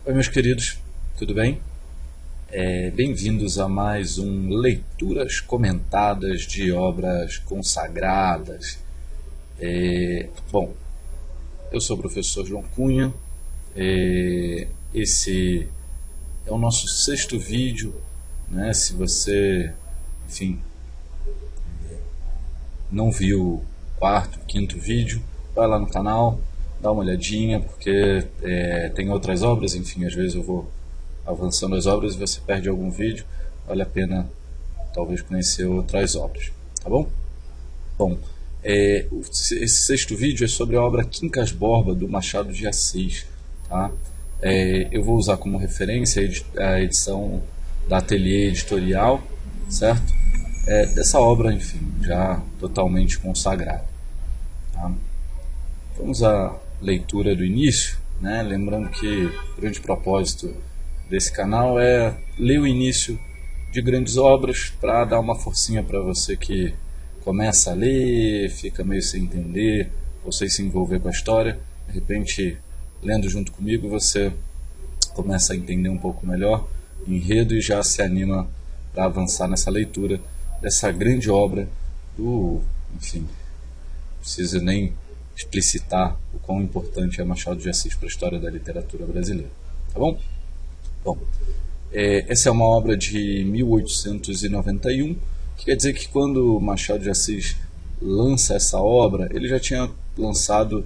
Oi, meus queridos, tudo bem? Bem-vindos a mais um Leituras Comentadas de Obras Consagradas. Bom, eu sou o professor João Cunha. Esse é o nosso sexto vídeo, né? Se você, enfim, não viu o quarto, quinto vídeo, vai lá no canal, dá uma olhadinha, porque tem outras obras, enfim, às vezes eu vou avançando as obras e você perde algum vídeo, vale a pena talvez conhecer outras obras, tá bom? Bom, esse sexto vídeo é sobre a obra Quincas Borba, do Machado de Assis, tá? Eu vou usar como referência a edição da Ateliê Editorial, certo? Dessa obra, enfim, já totalmente consagrada, tá? Vamos à leitura do início, né? Lembrando que o grande propósito desse canal é ler o início de grandes obras para dar uma forcinha para você que começa a ler, fica meio sem entender, ou sem se envolver com a história. De repente, lendo junto comigo, você começa a entender um pouco melhor o enredo e já se anima para avançar nessa leitura dessa grande obra do, enfim, não preciso nem explicitar o quão importante é Machado de Assis para a história da literatura brasileira, tá bom? Bom, essa é uma obra de 1891, que quer dizer que quando Machado de Assis lança essa obra, ele já tinha lançado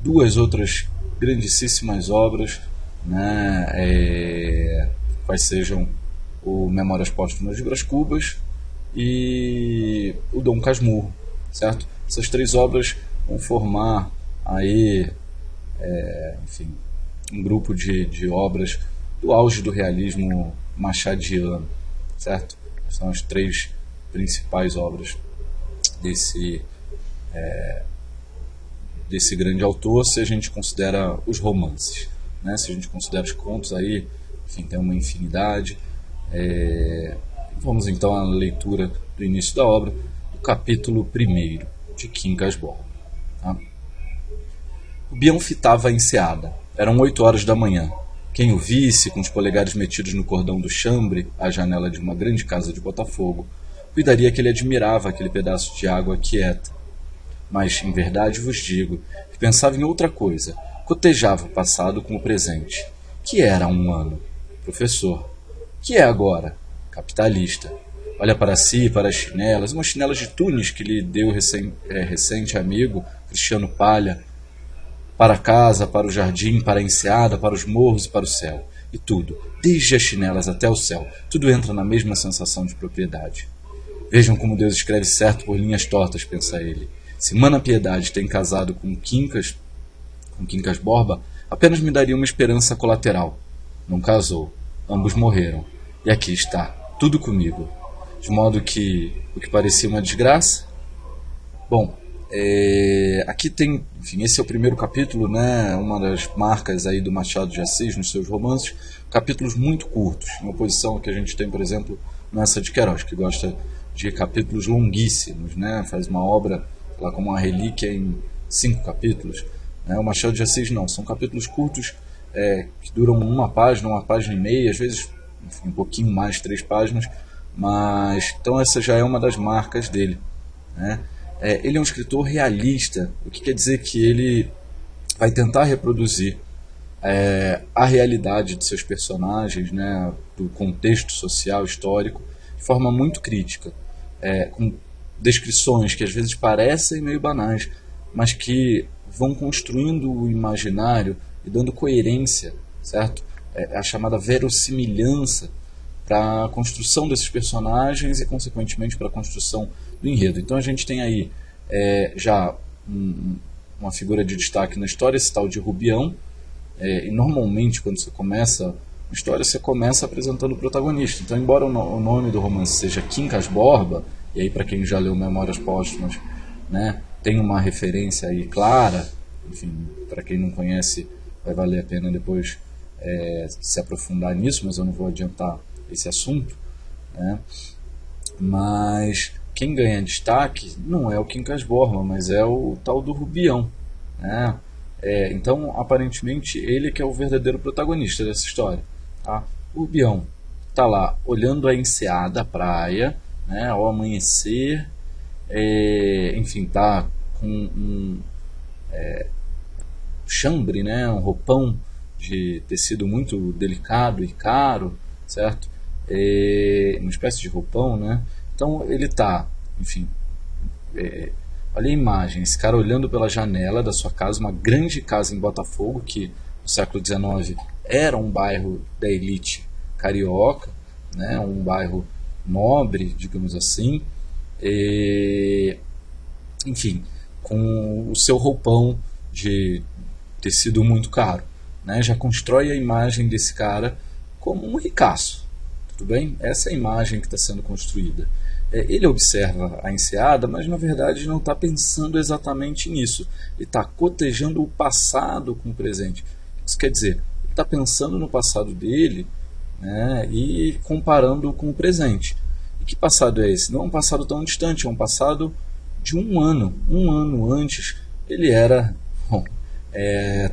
duas outras grandíssimas obras, né, quais sejam o Memórias Póstumas de Brás Cubas e o Dom Casmurro, certo? Essas três obras vão formar aí, enfim, um grupo de obras do auge do realismo machadiano, certo? São as três principais obras desse grande autor, se a gente considera os romances, né? Se a gente considera os contos, aí, enfim, tem uma infinidade. Vamos então à leitura do início da obra, do capítulo 1º de Quincas Borba. Tá? O Bião fitava a enseada. Eram 8 horas da manhã. Quem o visse, com os polegares metidos no cordão do chambre, à janela de uma grande casa de Botafogo, cuidaria que ele admirava aquele pedaço de água quieta. Mas, em verdade vos digo, que pensava em outra coisa, cotejava o passado com o presente. Que era há um ano? Professor. Que é agora? Capitalista. Olha para si, para as chinelas, umas chinelas de túnis que lhe deu recente amigo, Cristiano Palha, para a casa, para o jardim, para a enseada, para os morros e para o céu. E tudo, desde as chinelas até o céu, tudo entra na mesma sensação de propriedade. Vejam como Deus escreve certo por linhas tortas, pensa ele. Se Mana Piedade tem casado com Quincas Borba, apenas me daria uma esperança colateral. Não casou. Ambos morreram. E aqui está, tudo comigo. De modo que o que parecia uma desgraça... Bom, aqui tem, enfim, esse é o primeiro capítulo, né, uma das marcas aí do Machado de Assis nos seus romances, capítulos muito curtos, em oposição ao que a gente tem, por exemplo, nessa de Queiroz, que gosta de capítulos longuíssimos, né, faz uma obra lá como uma relíquia em 5 capítulos, né, o Machado de Assis não, são capítulos curtos que duram uma página e meia, às vezes, enfim, um pouquinho mais, 3 páginas, mas então essa já é uma das marcas dele, né. Ele é um escritor realista, o que quer dizer que ele vai tentar reproduzir a realidade de seus personagens, né, do contexto social, histórico, de forma muito crítica, com descrições que às vezes parecem meio banais, mas que vão construindo o imaginário e dando coerência, certo? A chamada verossimilhança para a construção desses personagens e, consequentemente, para a construção do enredo. Então a gente tem aí já uma figura de destaque na história, esse tal de Rubião, e normalmente quando você começa uma história, você começa apresentando o protagonista. Então, embora o nome do romance seja Quincas Borba, e aí para quem já leu Memórias Póstumas, né, tem uma referência aí clara, enfim, para quem não conhece vai valer a pena depois se aprofundar nisso, mas eu não vou adiantar esse assunto, né? Mas quem ganha destaque não é o Quincas Borba, mas é o tal do Rubião, né? Então, aparentemente, ele que é o verdadeiro protagonista dessa história. Tá? O Rubião está lá olhando a enseada, a praia, né, ao amanhecer, enfim, tá com um chambre, né, um roupão de tecido muito delicado e caro, certo? Uma espécie de roupão, né? Então ele está, enfim, olha a imagem, esse cara olhando pela janela da sua casa, uma grande casa em Botafogo, que no século XIX era um bairro da elite carioca, né? Um bairro nobre, digamos assim, enfim, com o seu roupão de tecido muito caro, né? Já constrói a imagem desse cara como um ricaço, tudo bem? Essa é a imagem que está sendo construída. Ele observa a enseada, mas na verdade não está pensando exatamente nisso. Ele está cotejando o passado com o presente. Isso quer dizer, ele está pensando no passado dele, né, e comparando com o presente. E que passado é esse? Não é um passado tão distante, é um passado de um ano. Um ano antes ele era, bom,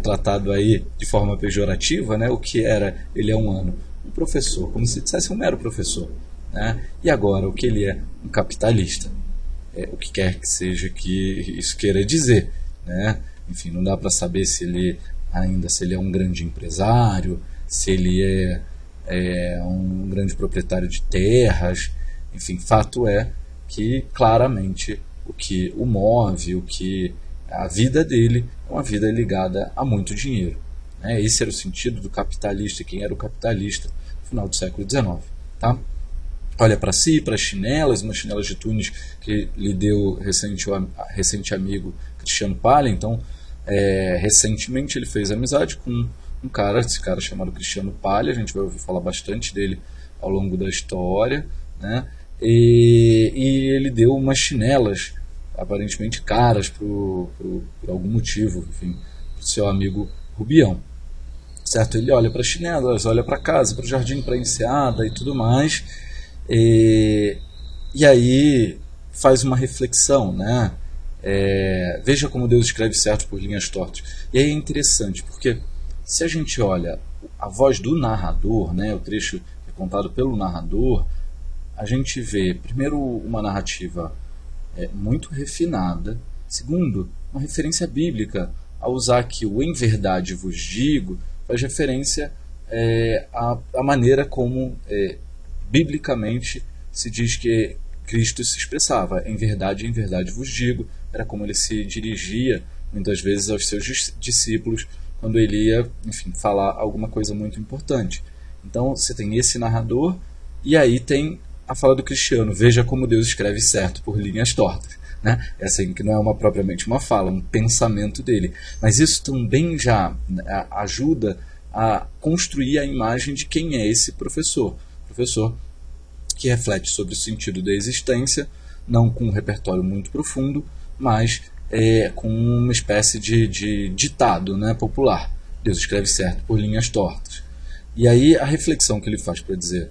tratado aí de forma pejorativa, né? O que era ele há um ano? Um professor, como se dissesse um mero professor. Né? E agora, o que ele é? Um capitalista. O que quer que seja que isso queira dizer. Né? Enfim, não dá para saber se ele é um grande empresário, se ele é um grande proprietário de terras. Enfim, fato é que claramente o que o move, o que a vida dele é uma vida ligada a muito dinheiro. Né? Esse era o sentido do capitalista, quem era o capitalista no final do século XIX. Tá? Olha para si, para as chinelas, umas chinelas de túnis que lhe deu recente amigo Cristiano Palha. Então, recentemente ele fez amizade com esse cara chamado Cristiano Palha. A gente vai ouvir falar bastante dele ao longo da história, né? E ele deu umas chinelas aparentemente caras por algum motivo, enfim, para o seu amigo Rubião. Certo? Ele olha para as chinelas, olha para casa, para o jardim, para a enseada e tudo mais. E aí faz uma reflexão, né? Veja como Deus escreve certo por linhas tortas. E aí é interessante, porque se a gente olha a voz do narrador, né, o trecho que é contado pelo narrador, a gente vê, primeiro, uma narrativa muito refinada, segundo, uma referência bíblica, ao usar que o em verdade vos digo faz referência à maneira como biblicamente se diz que Cristo se expressava. Em verdade vos digo. Era como ele se dirigia muitas vezes aos seus discípulos quando ele ia, enfim, falar alguma coisa muito importante. Então você tem esse narrador e aí tem a fala do Cristiano. Veja como Deus escreve certo por linhas tortas. Né? Essa aí que não é propriamente uma fala, um pensamento dele. Mas isso também já ajuda a construir a imagem de quem é esse professor. Professor que reflete sobre o sentido da existência, não com um repertório muito profundo, mas com uma espécie de ditado, né, popular. Deus escreve certo por linhas tortas. E aí a reflexão que ele faz para dizer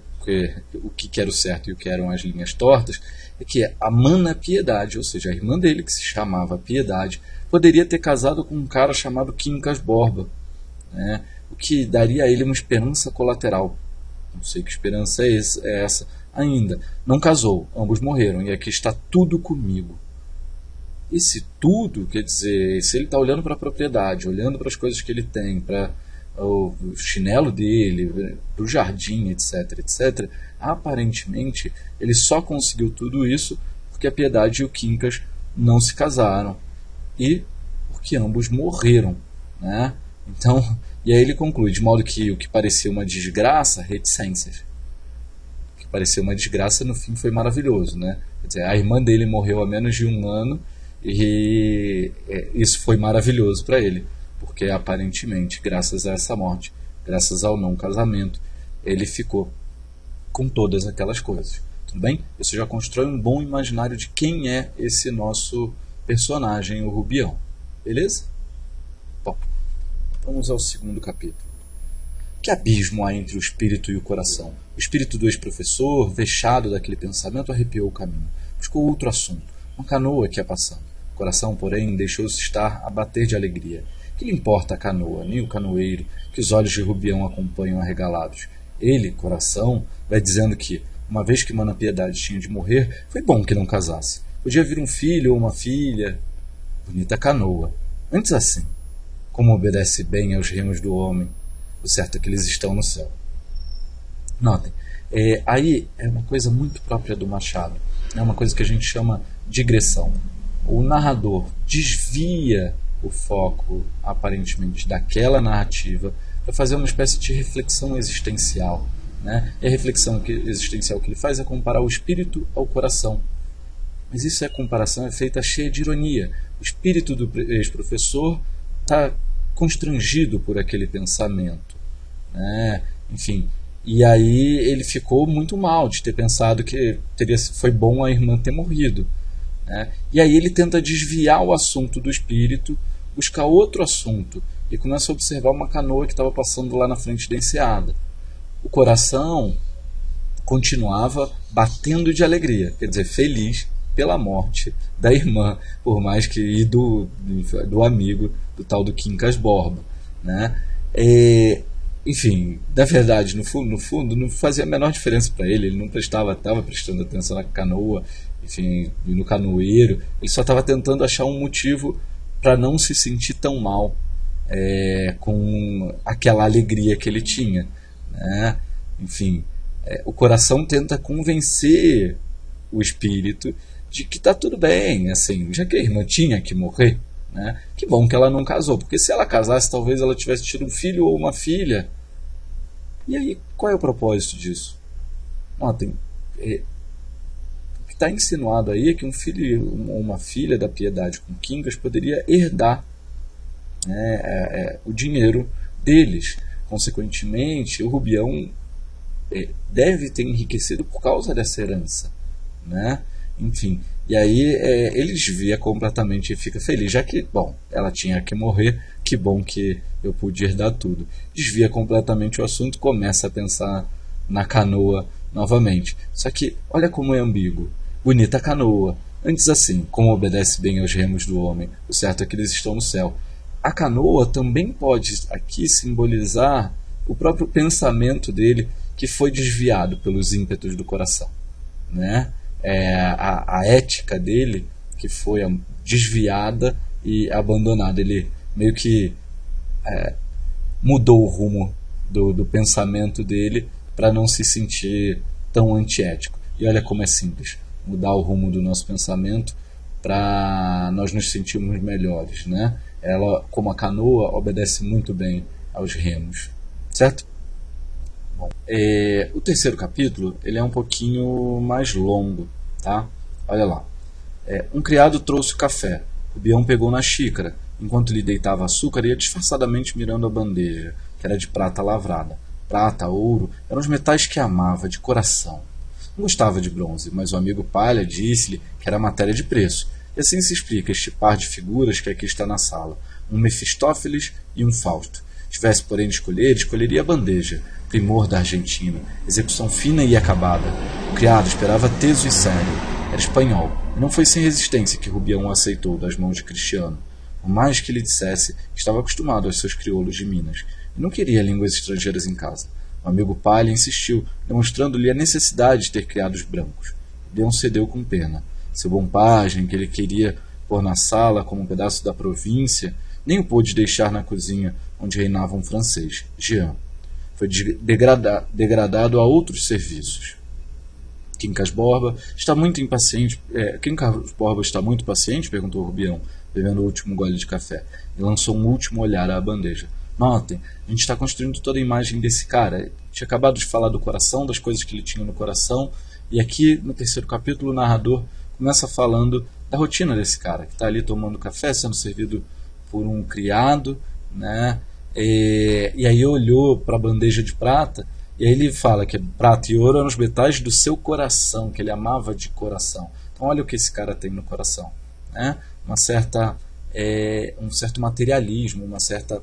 o que era o certo e o que eram as linhas tortas é que a Mana Piedade, ou seja, a irmã dele, que se chamava Piedade, poderia ter casado com um cara chamado Quincas Borba, né, o que daria a ele uma esperança colateral. Não sei que esperança é essa ainda. Não casou, ambos morreram, e aqui está tudo comigo. Esse tudo, quer dizer, se ele está olhando para a propriedade, olhando para as coisas que ele tem, para o chinelo dele, para o jardim, etc., aparentemente ele só conseguiu tudo isso porque a Piedade e o Quincas não se casaram e porque ambos morreram, né? Então, e aí ele conclui, de modo que o que parecia uma desgraça, reticências. O que parecia uma desgraça, no fim foi maravilhoso, né? Quer dizer, a irmã dele morreu há menos de um ano e isso foi maravilhoso para ele, porque aparentemente, graças a essa morte, graças ao não casamento, ele ficou com todas aquelas coisas. Tudo bem? Você já constrói um bom imaginário de quem é esse nosso personagem, o Rubião. Beleza? Bom, vamos ao segundo capítulo. Que abismo há entre o espírito e o coração? O espírito do ex-professor, vexado daquele pensamento, arrepiou o caminho. Buscou outro assunto, uma canoa que ia passando. O coração, porém, deixou-se estar a bater de alegria. Que lhe importa a canoa, nem o canoeiro, que os olhos de Rubião acompanham arregalados? Ele, coração, vai dizendo que, uma vez que Mana Piedade tinha de morrer, foi bom que não casasse. Podia vir um filho ou uma filha. Bonita canoa. Antes assim, como obedece bem aos remos do homem, o certo é que eles estão no céu. Notem, aí é uma coisa muito própria do Machado. É uma coisa que a gente chama digressão. O narrador desvia o foco, aparentemente, daquela narrativa para fazer uma espécie de reflexão existencial. Né? E a reflexão existencial que ele faz é comparar o espírito ao coração. Mas isso a comparação é feita cheia de ironia. O espírito do ex-professor está constrangido por aquele pensamento. Né? Enfim, e aí ele ficou muito mal de ter pensado que foi bom a irmã ter morrido. Né? E aí ele tenta desviar o assunto do espírito, buscar outro assunto, e começa a observar uma canoa que estava passando lá na frente da enseada. O coração continuava batendo de alegria, quer dizer, feliz pela morte da irmã, por mais que e do amigo, do tal do Quincas Borba. Né? Enfim, na verdade, no fundo, não fazia a menor diferença para ele. Ele não estava prestando atenção na canoa, enfim, no canoeiro. Ele só estava tentando achar um motivo para não se sentir tão mal com aquela alegria que ele tinha. Né? Enfim, o coração tenta convencer o espírito de que está tudo bem, assim, já que a irmã tinha que morrer. Né? Que bom que ela não casou, porque se ela casasse, talvez ela tivesse tido um filho ou uma filha. E aí, qual é o propósito disso? Notem, o que está insinuado aí é que um filho ou uma filha da Piedade com Quincas poderia herdar o dinheiro deles. Consequentemente, o Rubião deve ter enriquecido por causa dessa herança. Né? Enfim, e aí ele desvia completamente e fica feliz, já que, bom, ela tinha que morrer, que bom que eu pude herdar tudo. Desvia completamente o assunto, começa a pensar na canoa novamente. Só que, olha como é ambíguo. Bonita canoa. Antes assim, como obedece bem aos remos do homem, o certo é que eles estão no céu. A canoa também pode aqui simbolizar o próprio pensamento dele, que foi desviado pelos ímpetos do coração. Né? A ética dele que foi desviada e abandonada. Ele meio que mudou o rumo do pensamento dele para não se sentir tão antiético. E olha como é simples mudar o rumo do nosso pensamento para nós nos sentirmos melhores. Né? Ela, como a canoa, obedece muito bem aos remos. Certo? Bom, o terceiro capítulo ele é um pouquinho mais longo, tá? Olha lá. Um criado trouxe o café. Rubião pegou na xícara, enquanto lhe deitava açúcar, ia disfarçadamente mirando a bandeja, que era de prata lavrada. Prata, ouro, eram os metais que amava, de coração. Não gostava de bronze, mas o amigo Palha disse-lhe que era matéria de preço. E assim se explica este par de figuras que aqui está na sala, um Mefistófeles e um Fausto. Tivesse, porém, de escolher, escolheria a bandeja, primor da Argentina, execução fina e acabada. O criado esperava teso e sério. Era espanhol, e não foi sem resistência que Rubião o aceitou das mãos de Cristiano. Por mais que lhe dissesse, estava acostumado aos seus crioulos de Minas, e não queria línguas estrangeiras em casa. O amigo Palha insistiu, demonstrando-lhe a necessidade de ter criados brancos. Rubião cedeu com pena. Seu bom pajem, que ele queria pôr na sala como um pedaço da província, nem o pôde deixar na cozinha, onde reinava um francês, Jean. Foi degradado a outros serviços. Quincas Borba está muito impaciente. Quincas Borba está muito paciente? Perguntou Rubião, bebendo o último gole de café, e lançou um último olhar à bandeja. Notem, a gente está construindo toda a imagem desse cara. Tinha acabado de falar do coração, das coisas que ele tinha no coração, e aqui no terceiro capítulo o narrador começa falando da rotina desse cara, que está ali tomando café, sendo servido por um criado, né? E aí olhou para a bandeja de prata, e aí ele fala que prata e ouro eram os metais do seu coração, que ele amava de coração. Então olha o que esse cara tem no coração, né? Um certo materialismo, uma certa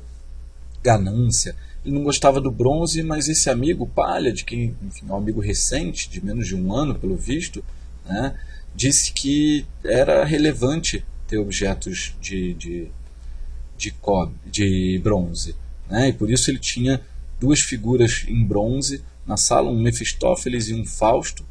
ganância. Ele não gostava do bronze, mas esse amigo Palha, de quem, enfim, é um amigo recente, de menos de um ano pelo visto, né, disse que era relevante ter objetos de de bronze, né? E por isso ele tinha duas figuras em bronze na sala, um Mefistófeles e um Fausto,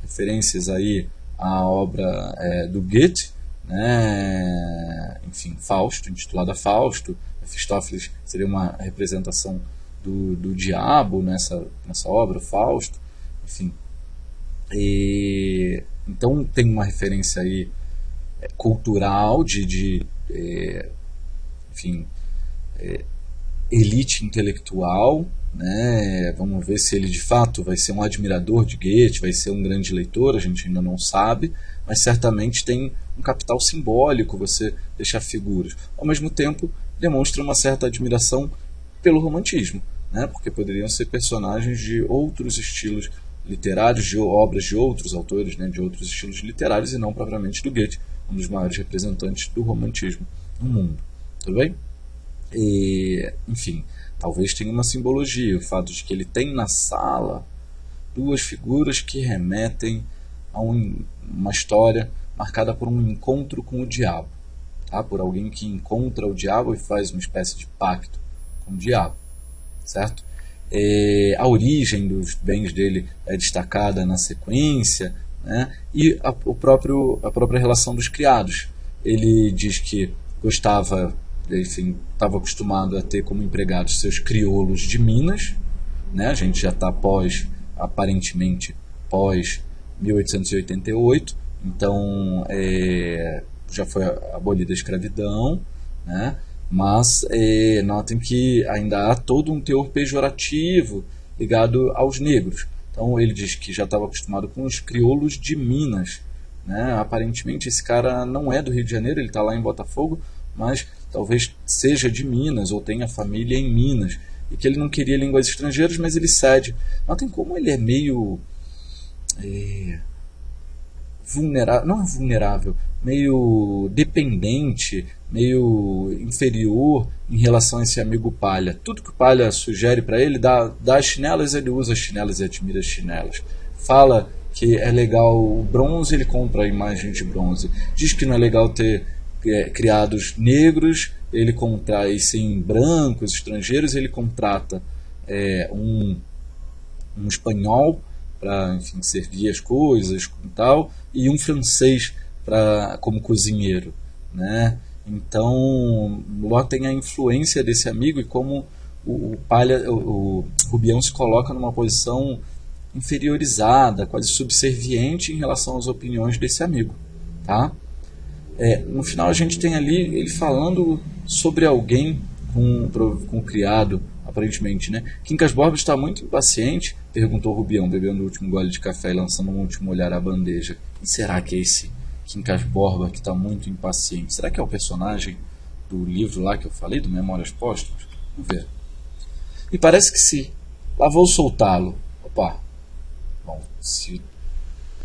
referências aí à obra do Goethe, né? Enfim, Fausto, intitulada Fausto. Mefistófeles seria uma representação do diabo nessa obra, Fausto, enfim. Então tem uma referência aí cultural enfim, elite intelectual, né? Vamos ver se ele de fato vai ser um admirador de Goethe, vai ser um grande leitor, a gente ainda não sabe, mas certamente tem um capital simbólico você deixar figuras. Ao mesmo tempo, demonstra uma certa admiração pelo romantismo, né? Porque poderiam ser personagens de outros estilos literários, de obras de outros autores, né? De outros estilos literários e não propriamente do Goethe, um dos maiores representantes do romantismo no mundo. Tudo bem? Enfim, talvez tenha uma simbologia, o fato de que ele tem na sala duas figuras que remetem a uma história marcada por um encontro com o diabo, tá? Por alguém que encontra o diabo e faz uma espécie de pacto com o diabo, certo? A origem dos bens dele é destacada na sequência, né? E a própria relação dos criados. Ele diz que gostava, enfim, estava acostumado a ter como empregados seus crioulos de Minas, né? A gente já está aparentemente pós 1888, então já foi abolida a escravidão, né? Mas notem que ainda há todo um teor pejorativo ligado aos negros. Então ele diz que já estava acostumado com os crioulos de Minas, né? Aparentemente esse cara não é do Rio de Janeiro, ele está lá em Botafogo, mas talvez seja de Minas ou tenha família em Minas, e que ele não queria línguas estrangeiras, mas ele cede. Notem como ele é meio vulnerável, não vulnerável, meio dependente, meio inferior em relação a esse amigo Palha. Tudo que o Palha sugere para ele, dá as chinelas, ele usa as chinelas e admira as chinelas. Fala que é legal o bronze, ele compra a imagem de bronze. Diz que não é legal ter criados negros, ele contrata, sim, brancos, estrangeiros, ele contrata um espanhol para, enfim, servir as coisas e tal, e um francês como cozinheiro, né? Então lá tem a influência desse amigo e como o Rubião se coloca numa posição inferiorizada, quase subserviente em relação às opiniões desse amigo, tá? No final a gente tem ali ele falando sobre alguém com o criado, aparentemente, né? Quincas Borba está muito impaciente, perguntou Rubião, bebendo o último gole de café e lançando um último olhar à bandeja. E será que é esse Quincas Borba que está muito impaciente? Será que é o personagem do livro lá que eu falei, do Memórias Póstumas? Vamos ver. E parece que sim. Lá vou soltá-lo. Opa. Bom, se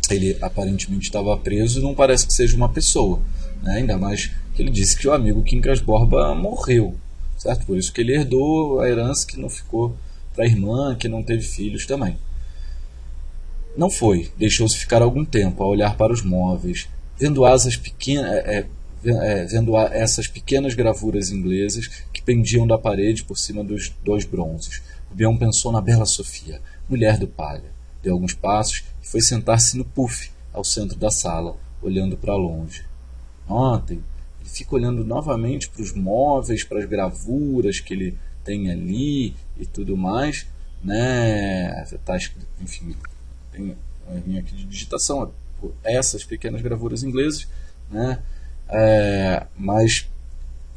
ele aparentemente estava preso, não parece que seja uma pessoa, né? Ainda mais que ele disse que o amigo Quincas Borba morreu, certo? Por isso que ele herdou a herança que não ficou para a irmã, que não teve filhos também. Não foi, deixou-se ficar algum tempo a olhar para os móveis, vendo essas pequenas gravuras inglesas que pendiam da parede por cima dos dois bronzes. Rubião pensou na bela Sofia, mulher do Palha. Deu alguns passos e foi sentar-se no puff, ao centro da sala, olhando para longe. Ontem, ele fica olhando novamente para os móveis, para as gravuras que ele tem ali e tudo mais, né? Tá escrito, enfim, tem uma linha aqui de digitação, essas pequenas gravuras inglesas, né? Mas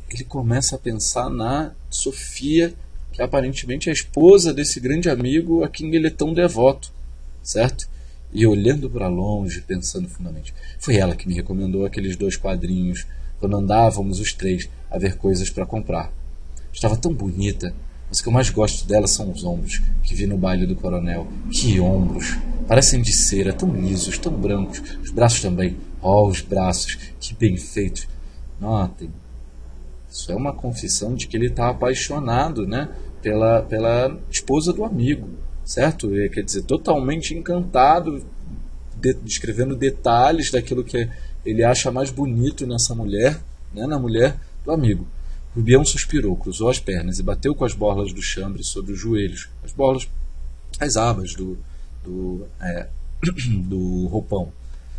ele começa a pensar na Sofia, que aparentemente é a esposa desse grande amigo a quem ele é tão devoto, certo? E olhando para longe, pensando fundamente, foi ela que me recomendou aqueles 2 quadrinhos quando andávamos os 3 a ver coisas para comprar. Estava tão bonita, mas o que eu mais gosto dela são os ombros que vi no baile do coronel. Que ombros! Parecem de cera, tão lisos, tão brancos. Os braços também. Oh, os braços, que bem feitos. Notem, isso é uma confissão de que ele está apaixonado, né, pela esposa do amigo, certo? Quer dizer, totalmente encantado, descrevendo detalhes daquilo que ele acha mais bonito nessa mulher, né, na mulher do amigo. Rubião suspirou, cruzou as pernas e bateu com as borlas do chambre sobre os joelhos. As borlas, as abas do roupão,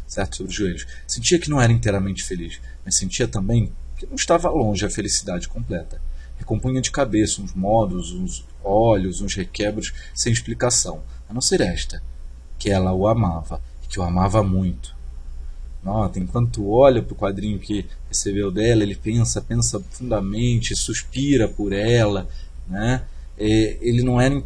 certo? Sobre os joelhos. Sentia que não era inteiramente feliz, mas sentia também que não estava longe a felicidade completa. Recompunha de cabeça uns modos, uns olhos, uns requebros sem explicação, a não ser esta, que ela o amava, e que o amava muito. Nota, enquanto olha para o quadrinho que recebeu dela, ele pensa profundamente, suspira por ela, né? Ele não era,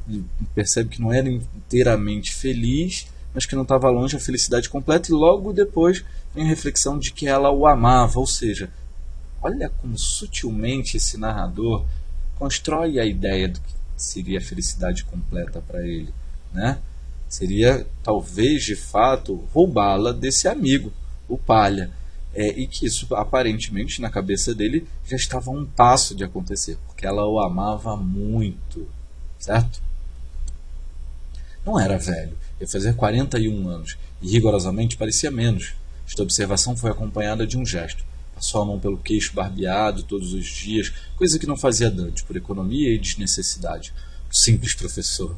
percebe que não era inteiramente feliz, mas que não estava longe a felicidade completa, e logo depois vem a reflexão de que ela o amava, ou seja, olha como sutilmente esse narrador constrói a ideia do que seria a felicidade completa para ele, né? Seria, talvez, de fato, roubá-la desse amigo, o Palha, e que isso, aparentemente, na cabeça dele, já estava a um passo de acontecer, porque ela o amava muito, certo? Não era velho, ia fazer 41 anos, e rigorosamente parecia menos. Esta observação foi acompanhada de um gesto. Passou a mão pelo queixo barbeado todos os dias, coisa que não fazia Dante, por economia e desnecessidade. O simples professor.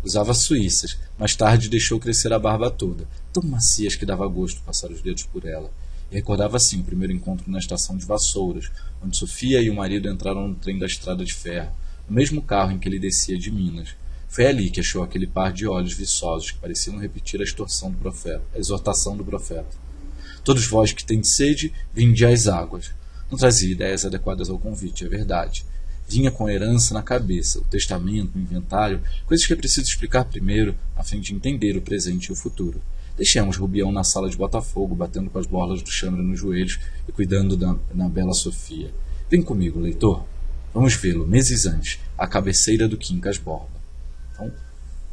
Usava suíças, mais tarde deixou crescer a barba toda, tão macias que dava gosto passar os dedos por ela. E recordava assim o primeiro encontro na estação de Vassouras, onde Sofia e o marido entraram no trem da estrada de ferro, no mesmo carro em que ele descia de Minas. Foi ali que achou aquele par de olhos viçosos que pareciam repetir a exortação do profeta. Todos vós que tendes sede, vinde às águas. Não trazia ideias adequadas ao convite, é verdade. Vinha com herança na cabeça, o testamento, o inventário, coisas que é preciso explicar primeiro, a fim de entender o presente e o futuro. Deixemos Rubião na sala de Botafogo, batendo com as borlas do chambre nos joelhos e cuidando da bela Sofia. Vem comigo, leitor. Vamos vê-lo, meses antes, à cabeceira do Quincas Borba. Então,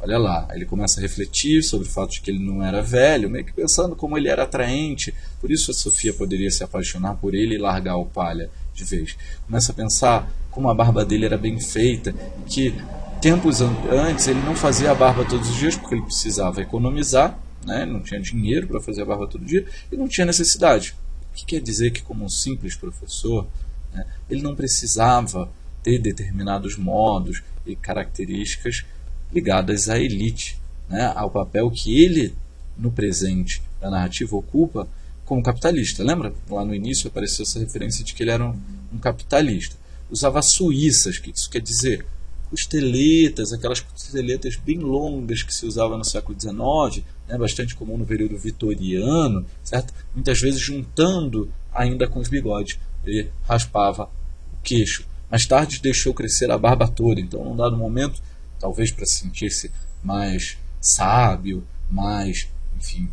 olha lá, ele começa a refletir sobre o fato de que ele não era velho, meio que pensando como ele era atraente, por isso a Sofia poderia se apaixonar por ele e largar o Palha de vez. Começa a pensar como a barba dele era bem feita, que tempos antes ele não fazia a barba todos os dias porque ele precisava economizar, né? Não tinha dinheiro para fazer a barba todo dia e não tinha necessidade. O que quer dizer que, como um simples professor, né, ele não precisava ter determinados modos e características ligadas à elite, né, ao papel que ele, no presente da narrativa, ocupa como capitalista. Lembra? Lá no início apareceu essa referência de que ele era um capitalista. Usava suíças, que isso quer dizer costeletas, aquelas costeletas bem longas que se usava no século XIX, né, bastante comum no período vitoriano, certo? Muitas vezes juntando ainda com os bigodes. Ele raspava o queixo. Mais tarde deixou crescer a barba toda, então num dado momento, talvez para sentir-se mais sábio, mais, enfim,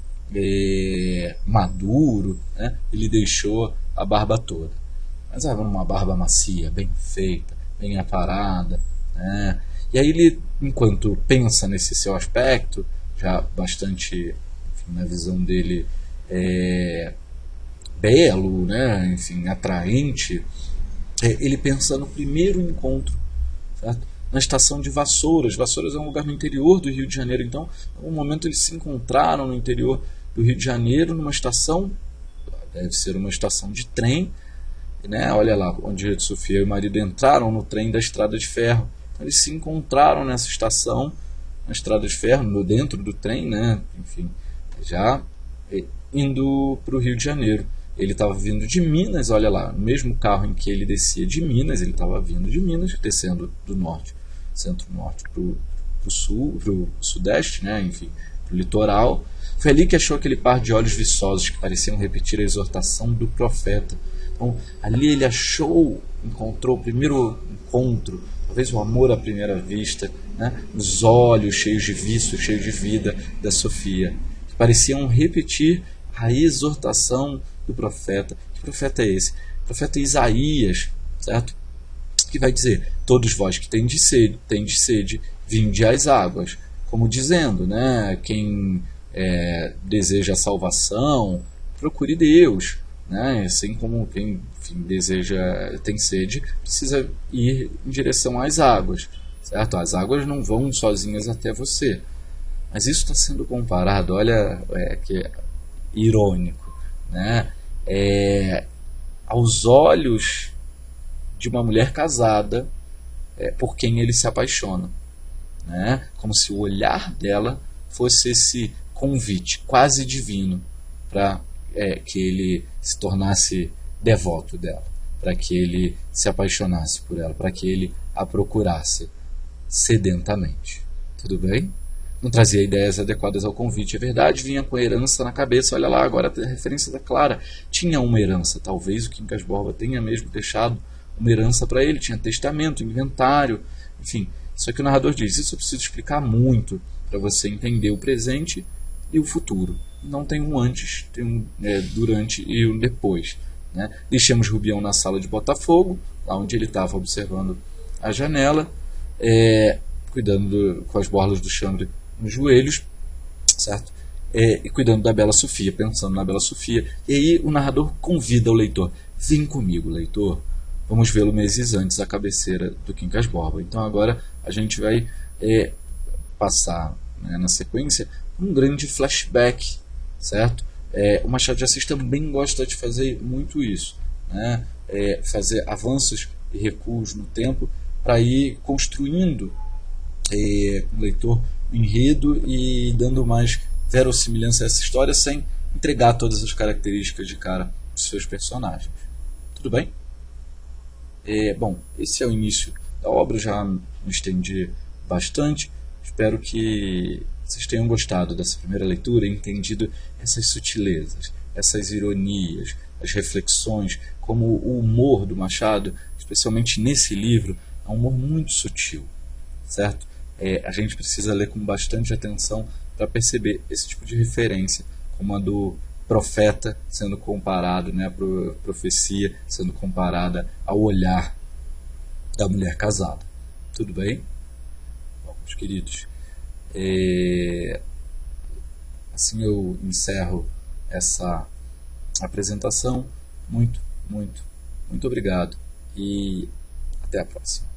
maduro, né, ele deixou a barba toda. Mas era uma barba macia, bem feita, bem aparada, né? E aí ele, enquanto pensa nesse seu aspecto, já bastante, enfim, na visão dele, belo, né, enfim, atraente, ele pensa no primeiro encontro, certo? Na estação de Vassouras. Vassouras é um lugar no interior do Rio de Janeiro, então, em um momento eles se encontraram no interior do Rio de Janeiro, numa estação, deve ser uma estação de trem, né? Olha lá, onde Sofia e o marido entraram no trem da estrada de ferro. Então, eles se encontraram nessa estação, na estrada de ferro, dentro do trem, né? Enfim, já indo para o Rio de Janeiro. Ele estava vindo de Minas, olha lá, no mesmo carro em que ele descia de Minas, ele estava vindo de Minas, descendo do norte, centro-norte para o sul, para o sudeste, né? Enfim, para o litoral. Foi ali que achou aquele par de olhos viçosos que pareciam repetir a exortação do profeta. Então, ali ele encontrou o primeiro encontro, talvez o amor à primeira vista, né? Os olhos cheios de vício, cheios de vida da Sofia, que pareciam repetir a exortação do profeta. Que profeta é esse? O profeta Isaías, certo? Que vai dizer: todos vós que tendes sede, vinde às águas. Como dizendo, né? Quem deseja a salvação, procure Deus, né? Assim como quem, enfim, tem sede, precisa ir em direção às águas, certo? As águas não vão sozinhas até você. Mas isso está sendo comparado, olha, que é irônico, né? Aos olhos de uma mulher casada por quem ele se apaixona, né? Como se o olhar dela fosse esse convite quase divino para que ele se tornasse devoto dela, para que ele se apaixonasse por ela, para que ele a procurasse sedentamente. Tudo bem? Não trazia ideias adequadas ao convite, é verdade, vinha com a herança na cabeça. Olha lá, agora a referência está clara. Tinha uma herança, talvez o Quincas Borba tenha mesmo deixado uma herança para ele, tinha testamento, inventário, enfim. Só que o narrador diz, isso eu preciso explicar muito para você entender o presente e o futuro. Não tem um antes, tem um durante e um depois, né? Deixamos Rubião na sala de Botafogo, lá onde ele estava observando a janela, cuidando com as borlas do chambre nos joelhos, certo? E cuidando da Bela Sofia, pensando na Bela Sofia. E aí o narrador convida o leitor, vem comigo, leitor, vamos vê-lo meses antes à cabeceira do Quincas Borba. Então agora a gente vai passar, né, na sequência um grande flashback, certo? O Machado de Assis também gosta de fazer muito isso, né? Fazer avanços e recuos no tempo para ir construindo o leitor o enredo e dando mais verossimilhança a essa história sem entregar todas as características de cara dos seus personagens. Tudo bem? Bom, esse é o início da obra, já me estendi bastante. Espero que vocês tenham gostado dessa primeira leitura e entendido essas sutilezas, essas ironias, as reflexões, como o humor do Machado, especialmente nesse livro, é um humor muito sutil, certo? A gente precisa ler com bastante atenção para perceber esse tipo de referência, como a do profeta sendo comparado, né, a profecia sendo comparada ao olhar da mulher casada. Tudo bem? Bom, meus queridos, assim eu encerro essa apresentação. Muito obrigado e até a próxima.